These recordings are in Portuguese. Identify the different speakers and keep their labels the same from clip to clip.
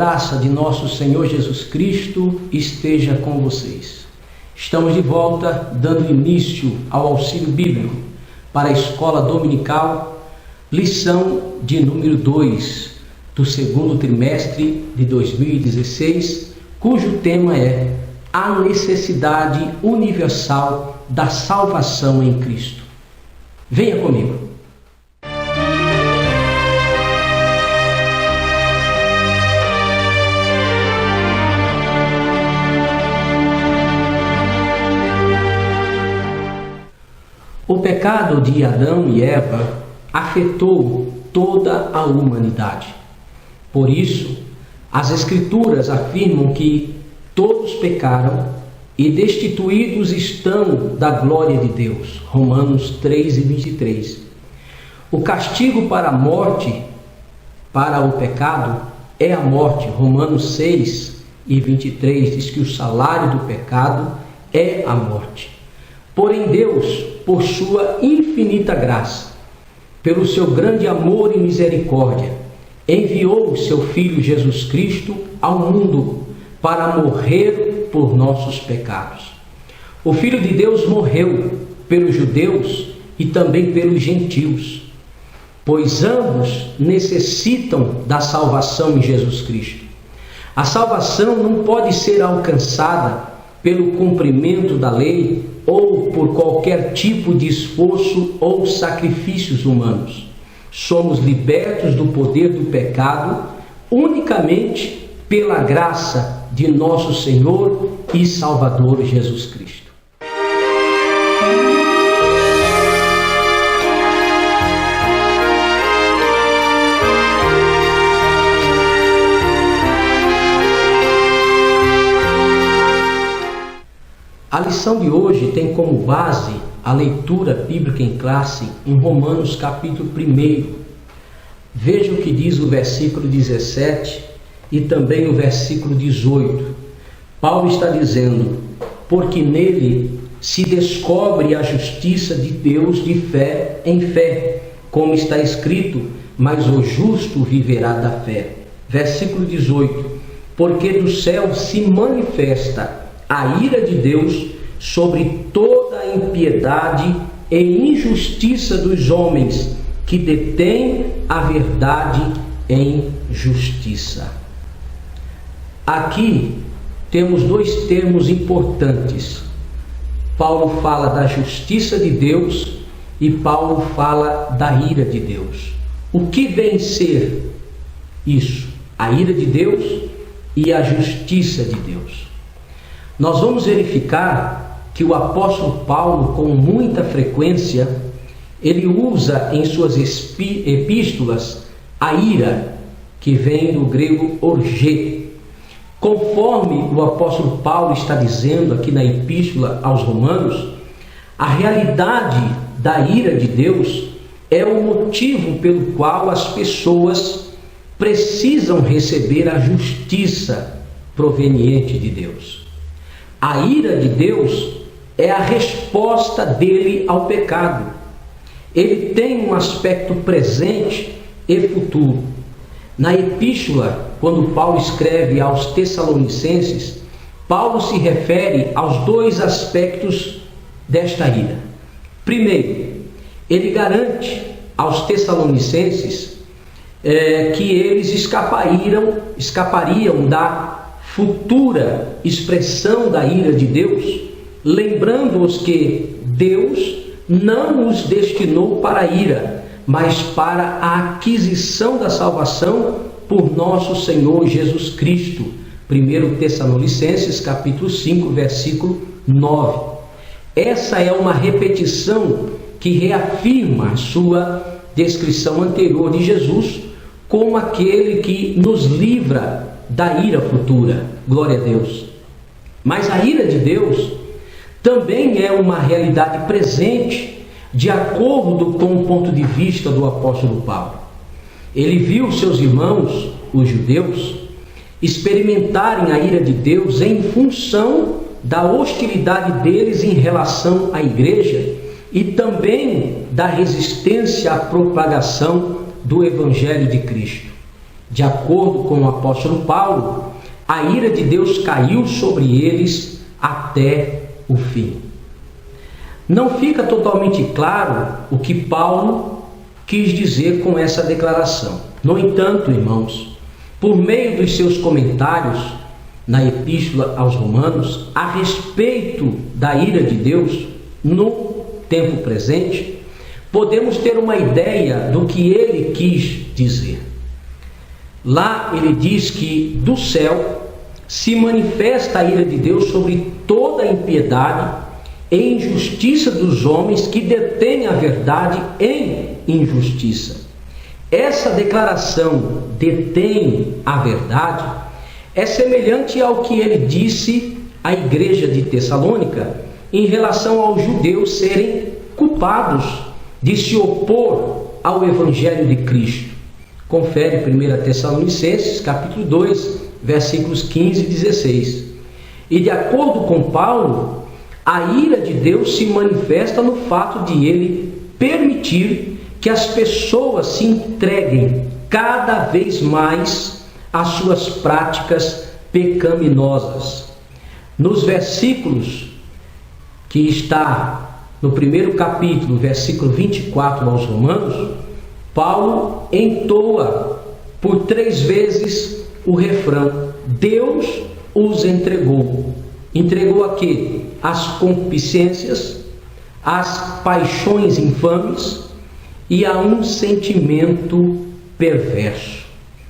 Speaker 1: graça de nosso Senhor Jesus Cristo esteja com vocês. Estamos de volta dando início ao auxílio bíblico para a escola dominical, lição de número 2 do segundo trimestre de 2016, cujo tema é a necessidade universal da salvação em Cristo. Venha comigo. O pecado de Adão e Eva afetou toda a humanidade. Por isso, as Escrituras afirmam que todos pecaram e destituídos estão da glória de Deus. Romanos 3:23. O castigo para a morte, para o pecado, é a morte. Romanos 6:23 diz que o salário do pecado é a morte. Porém, Deus, por sua infinita graça, pelo seu grande amor e misericórdia, enviou o seu Filho Jesus Cristo ao mundo para morrer por nossos pecados. O Filho de Deus morreu pelos judeus e também pelos gentios, pois ambos necessitam da salvação em Jesus Cristo. A salvação não pode ser alcançada pelo cumprimento da lei ou por qualquer tipo de esforço ou sacrifícios humanos. Somos libertos do poder do pecado unicamente pela graça de nosso Senhor e Salvador Jesus Cristo. A lição de hoje tem como base a leitura bíblica em classe em Romanos capítulo 1. Veja o que diz o versículo 17 e também o versículo 18. Paulo está dizendo: porque nele se descobre a justiça de Deus de fé em fé, como está escrito, mas o justo viverá da fé. Versículo 18. Porque do céu se manifesta a ira de Deus sobre toda a impiedade e injustiça dos homens que detêm a verdade em justiça. Aqui temos dois termos importantes. Paulo fala da justiça de Deus e Paulo fala da ira de Deus. O que vem ser isso? A ira de Deus e a justiça de Deus. Nós vamos verificar que o apóstolo Paulo, com muita frequência, ele usa em suas epístolas a ira, que vem do grego orgê. Conforme o apóstolo Paulo está dizendo aqui na epístola aos Romanos, a realidade da ira de Deus é o motivo pelo qual as pessoas precisam receber a justiça proveniente de Deus. A ira de Deus é a resposta dele ao pecado. Ele tem um aspecto presente e futuro. Na epístola, quando Paulo escreve aos Tessalonicenses, Paulo se refere aos dois aspectos desta ira. Primeiro, ele garante aos Tessalonicenses que eles escapariam da futura expressão da ira de Deus, lembrando-os que Deus não os destinou para a ira, mas para a aquisição da salvação por nosso Senhor Jesus Cristo. 1 Tessalonicenses capítulo 5, versículo 9. Essa é uma repetição que reafirma a sua descrição anterior de Jesus como aquele que nos livra da ira futura. Glória a Deus. Mas a ira de Deus também é uma realidade presente, de acordo com o ponto de vista do apóstolo Paulo. Ele viu seus irmãos, os judeus, experimentarem a ira de Deus em função da hostilidade deles em relação à igreja e também da resistência à propagação do Evangelho de Cristo. De acordo com o apóstolo Paulo, a ira de Deus caiu sobre eles até o fim. Não fica totalmente claro o que Paulo quis dizer com essa declaração. No entanto, irmãos, por meio dos seus comentários na Epístola aos Romanos, a respeito da ira de Deus no tempo presente, podemos ter uma ideia do que ele quis dizer. Lá ele diz que do céu se manifesta a ira de Deus sobre toda a impiedade e injustiça dos homens que detêm a verdade em injustiça. Essa declaração, detém a verdade, é semelhante ao que ele disse à igreja de Tessalônica em relação aos judeus serem culpados de se opor ao Evangelho de Cristo. Confere 1 Tessalonicenses, capítulo 2, versículos 15 e 16. E de acordo com Paulo, a ira de Deus se manifesta no fato de ele permitir que as pessoas se entreguem cada vez mais às suas práticas pecaminosas. Nos versículos que está no primeiro capítulo, versículo 24 aos Romanos, Paulo entoa por 3 vezes o refrão: Deus os entregou. Entregou a quê? As concupiscências, as paixões infames e a um sentimento perverso.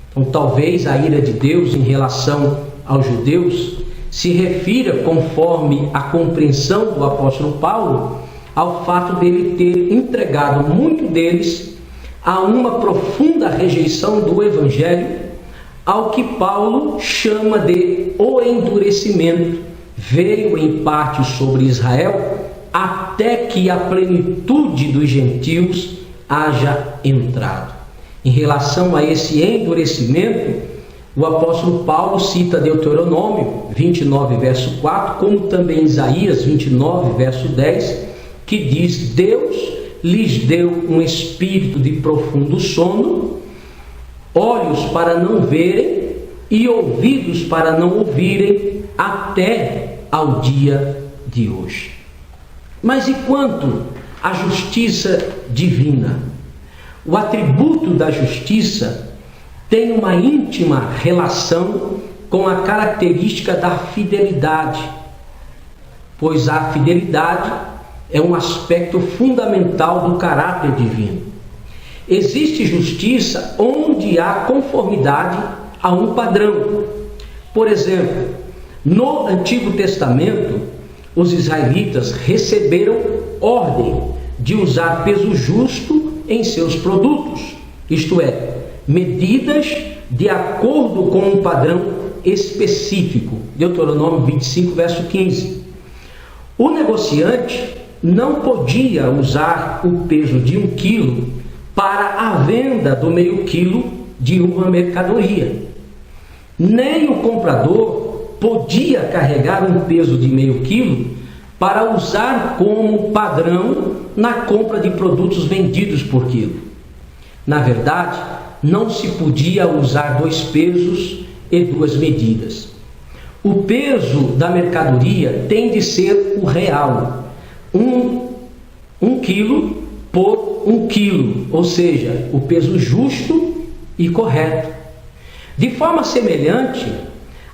Speaker 1: Então, talvez a ira de Deus em relação aos judeus se refira, conforme a compreensão do apóstolo Paulo, ao fato dele ter entregado muito deles a uma profunda rejeição do Evangelho, ao que Paulo chama de o endurecimento. Veio em parte sobre Israel, até que a plenitude dos gentios haja entrado. Em relação a esse endurecimento, o apóstolo Paulo cita Deuteronômio 29, verso 4, como também Isaías 29, verso 10, que diz: Deus lhes deu um espírito de profundo sono, olhos para não verem e ouvidos para não ouvirem, até ao dia de hoje. Mas e quanto à justiça divina? O atributo da justiça tem uma íntima relação com a característica da fidelidade, pois a fidelidade é um aspecto fundamental do caráter divino. Existe justiça onde há conformidade a um padrão. Por exemplo, no Antigo Testamento, os israelitas receberam ordem de usar peso justo em seus produtos, isto é, medidas de acordo com um padrão específico. Deuteronômio 25, verso 15. O negociante não podia usar o peso de 1 quilo para a venda do meio quilo de uma mercadoria. Nem o comprador podia carregar um peso de meio quilo para usar como padrão na compra de produtos vendidos por quilo. Na verdade, não se podia usar 2 pesos e 2 medidas. O peso da mercadoria tem de ser o real, 1 quilo por 1 quilo, ou seja, o peso justo e correto. De forma semelhante,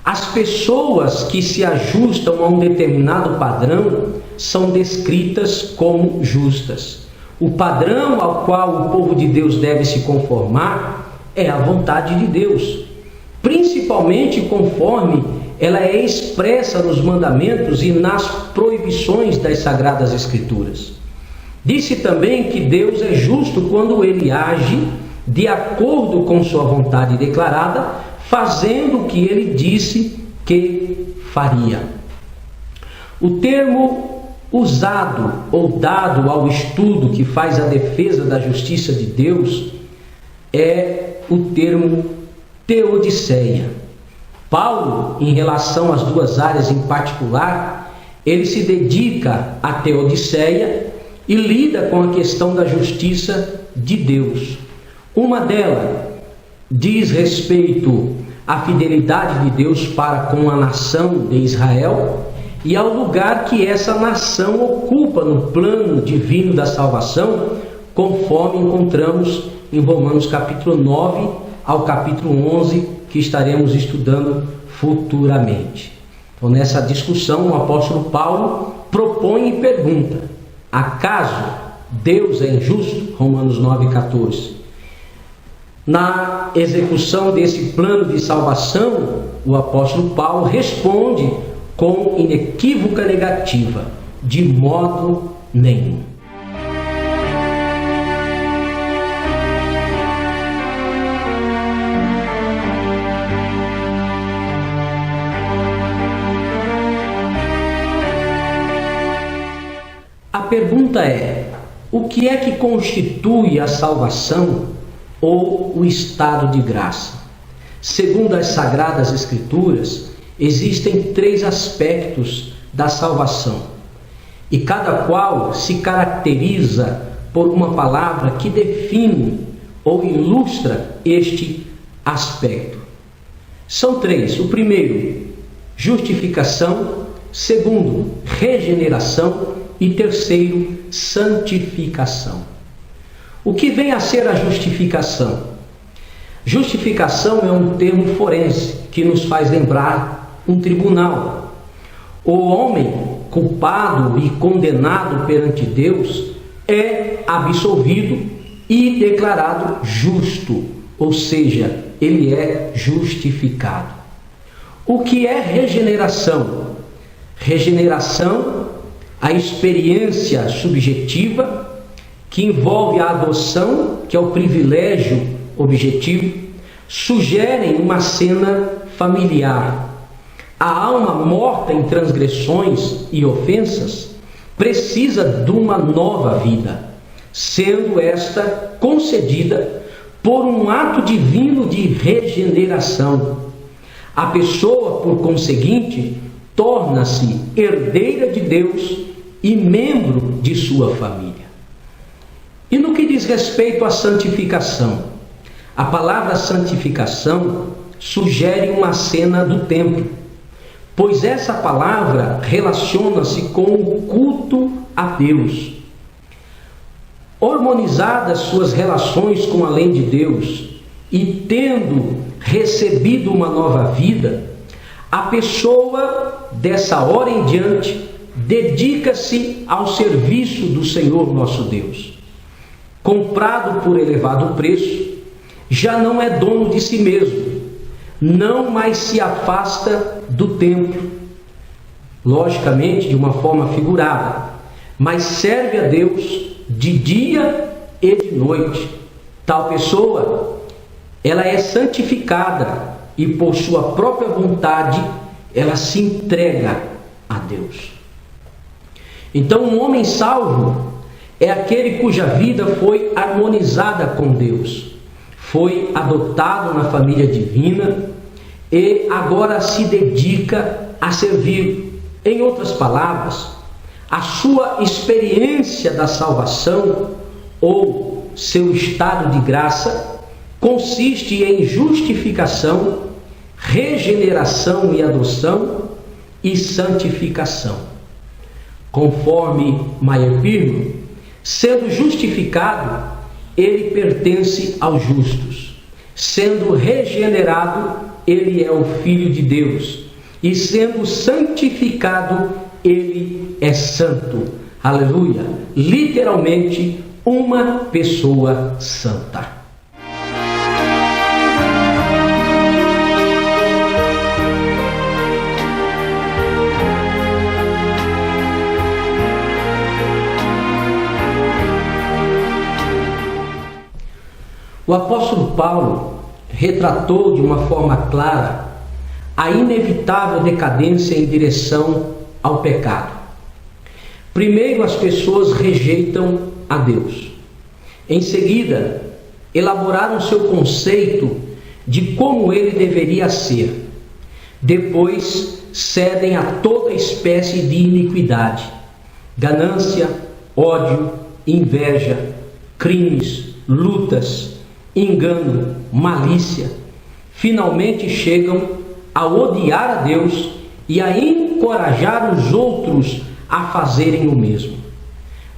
Speaker 1: as pessoas que se ajustam a um determinado padrão são descritas como justas. O padrão ao qual o povo de Deus deve se conformar é a vontade de Deus, principalmente conforme ela é expressa nos mandamentos e nas proibições das Sagradas Escrituras. Disse também que Deus é justo quando ele age de acordo com sua vontade declarada, fazendo o que ele disse que faria. O termo usado ou dado ao estudo que faz a defesa da justiça de Deus é o termo teodiceia. Paulo, em relação às 2 áreas em particular, ele se dedica à teodiceia e lida com a questão da justiça de Deus. Uma delas diz respeito à fidelidade de Deus para com a nação de Israel e ao lugar que essa nação ocupa no plano divino da salvação, conforme encontramos em Romanos capítulo 9 ao capítulo 11, que estaremos estudando futuramente. Então, nessa discussão, o apóstolo Paulo propõe e pergunta: acaso Deus é injusto? Romanos 9,14. Na execução desse plano de salvação, o apóstolo Paulo responde com inequívoca negativa: de modo nenhum. A pergunta é: o que é que constitui a salvação ou o estado de graça? Segundo as Sagradas Escrituras, existem 3 aspectos da salvação, e cada qual se caracteriza por uma palavra que define ou ilustra este aspecto. São 3. O primeiro, justificação; segundo, regeneração; e terceiro, santificação. O que vem a ser a justificação? Justificação é um termo forense que nos faz lembrar um tribunal. O homem culpado e condenado perante Deus é absolvido e declarado justo, ou seja, ele é justificado. O que é regeneração? Regeneração, a experiência subjetiva que envolve a adoção, que é o privilégio objetivo, sugerem uma cena familiar. A alma morta em transgressões e ofensas precisa de uma nova vida, sendo esta concedida por um ato divino de regeneração. A pessoa, por conseguinte, torna-se herdeira de Deus e membro de sua família. E no que diz respeito à santificação? A palavra santificação sugere uma cena do templo, pois essa palavra relaciona-se com o culto a Deus. Harmonizadas suas relações com a lei de Deus e tendo recebido uma nova vida, a pessoa, dessa hora em diante, dedica-se ao serviço do Senhor nosso Deus. Comprado por elevado preço, já não é dono de si mesmo, não mais se afasta do templo, logicamente de uma forma figurada, mas serve a Deus de dia e de noite. Tal pessoa, ela é santificada e por sua própria vontade ela se entrega a Deus. Então, um homem salvo é aquele cuja vida foi harmonizada com Deus, foi adotado na família divina e agora se dedica a servir. Em outras palavras, a sua experiência da salvação ou seu estado de graça consiste em justificação, regeneração e adoção e santificação. Conforme Maier Pirro, sendo justificado, ele pertence aos justos. Sendo regenerado, ele é o Filho de Deus. E sendo santificado, ele é santo. Aleluia! Literalmente, uma pessoa santa. O apóstolo Paulo retratou de uma forma clara a inevitável decadência em direção ao pecado. Primeiro, as pessoas rejeitam a Deus. Em seguida, elaboraram seu conceito de como ele deveria ser. Depois, cedem a toda espécie de iniquidade, ganância, ódio, inveja, crimes, lutas, engano, malícia, finalmente chegam a odiar a Deus e a encorajar os outros a fazerem o mesmo.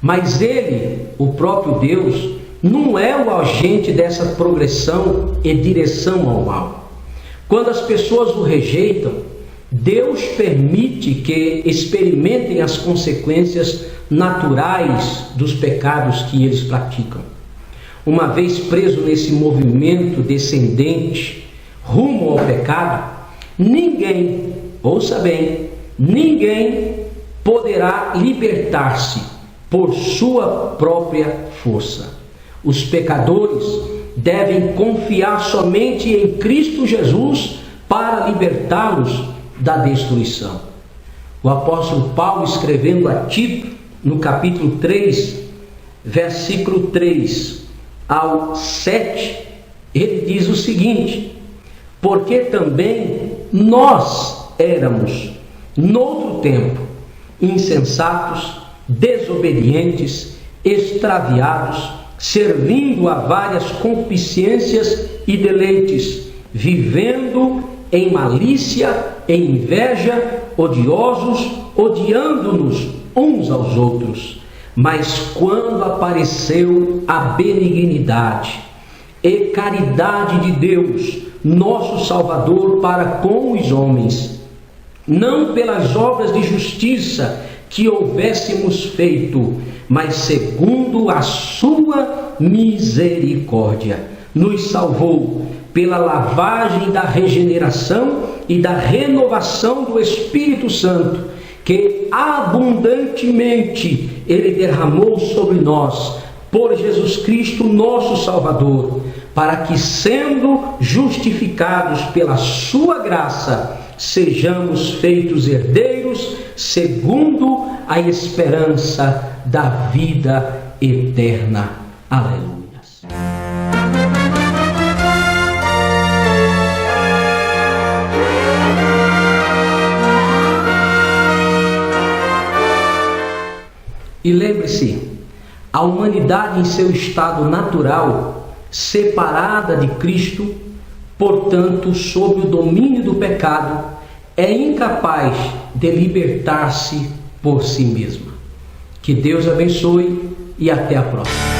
Speaker 1: Mas Ele, o próprio Deus, não é o agente dessa progressão e direção ao mal. Quando as pessoas o rejeitam, Deus permite que experimentem as consequências naturais dos pecados que eles praticam. Uma vez preso nesse movimento descendente rumo ao pecado, ninguém, ouça bem, ninguém poderá libertar-se por sua própria força. Os pecadores devem confiar somente em Cristo Jesus para libertá-los da destruição. O apóstolo Paulo, escrevendo a Tito, no capítulo 3, versículo 3 ao 7, ele diz o seguinte: porque também nós éramos, noutro tempo, insensatos, desobedientes, extraviados, servindo a várias concupiscências e deleites, vivendo em malícia e inveja, odiosos, odiando-nos uns aos outros. Mas quando apareceu a benignidade e caridade de Deus, nosso Salvador, para com os homens, não pelas obras de justiça que houvéssemos feito, mas segundo a sua misericórdia, nos salvou pela lavagem da regeneração e da renovação do Espírito Santo, que abundantemente Ele derramou sobre nós, por Jesus Cristo, nosso Salvador, para que, sendo justificados pela sua graça, sejamos feitos herdeiros segundo a esperança da vida eterna. Aleluia. E lembre-se, a humanidade em seu estado natural, separada de Cristo, portanto, sob o domínio do pecado, é incapaz de libertar-se por si mesma. Que Deus abençoe e até a próxima.